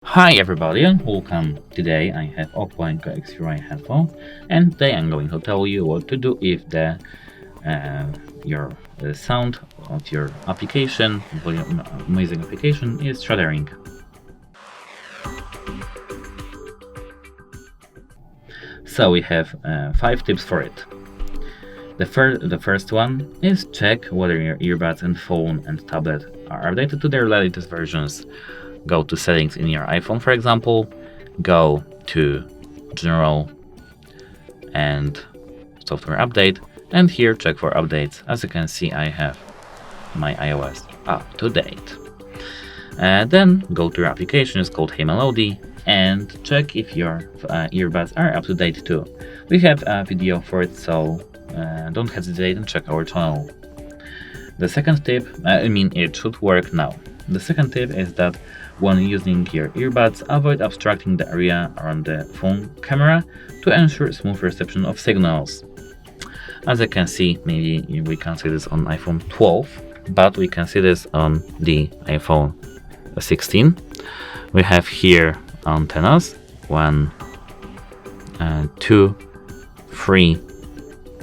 Hi everybody and welcome. Today I have OPPO Enco X3i headphone, and today I'm going to tell you what to do if the sound of your application, music application, is shuttering. So we have 5 tips for it. The first one is check whether your earbuds and phone and tablet are updated to their latest versions. Go to settings in your iPhone, for example, go to general and software update, and here check for updates. As you can see, I have my iOS up to date. Then go to your application, it's called HeyMelody, and check if your earbuds are up to date too. We have a video for it, so don't hesitate and check our channel. The second tip, it should work now. The second tip is that when using your earbuds, avoid obstructing the area around the phone camera to ensure smooth reception of signals. As you can see, maybe we can see this on iPhone 12, but we can see this on the iPhone 16. We have here antennas, 1, 2, 3,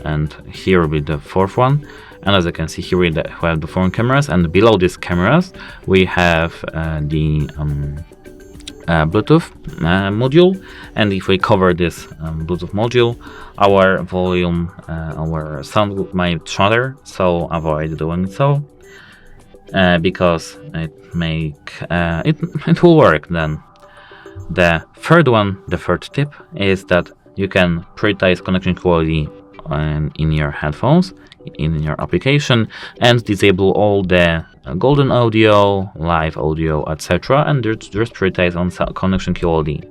and here will be the fourth one. And as you can see here, we have the phone cameras, and below these cameras we have the Bluetooth module. And if we cover this Bluetooth module, our volume, our sound might shatter, so avoid doing so, because it will work then. The third tip is that you can prioritize connection quality in your headphones, in your application, and disable all the golden audio, live audio, etc., and just prioritize on connection quality.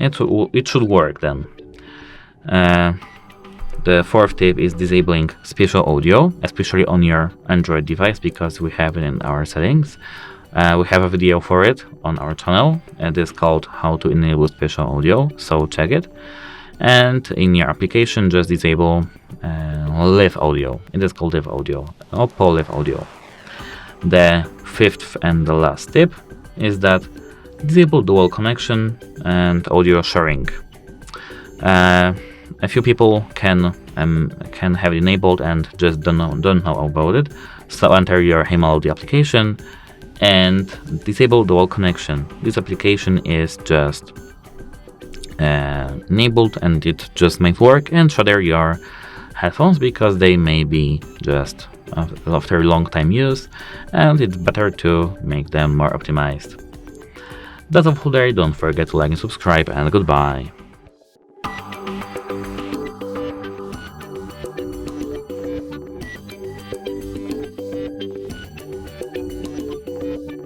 It should work then. The fourth tip is disabling spatial audio, especially on your Android device, because we have it in our settings. We have a video for it on our channel. It is called How to Enable Spatial Audio, so check it. And in your application, just disable live audio. It is called live audio, OPPO live audio. The fifth and the last tip is that disable dual connection and audio sharing. A few people can have it enabled and just don't know about it. So enter your HeyMelody application and disable dual connection. This application is just enabled, and it just might work and shatter your headphones because they may be just after a long time use, and it's better to make them more optimized. That's all for today. Don't forget to like and subscribe, and goodbye.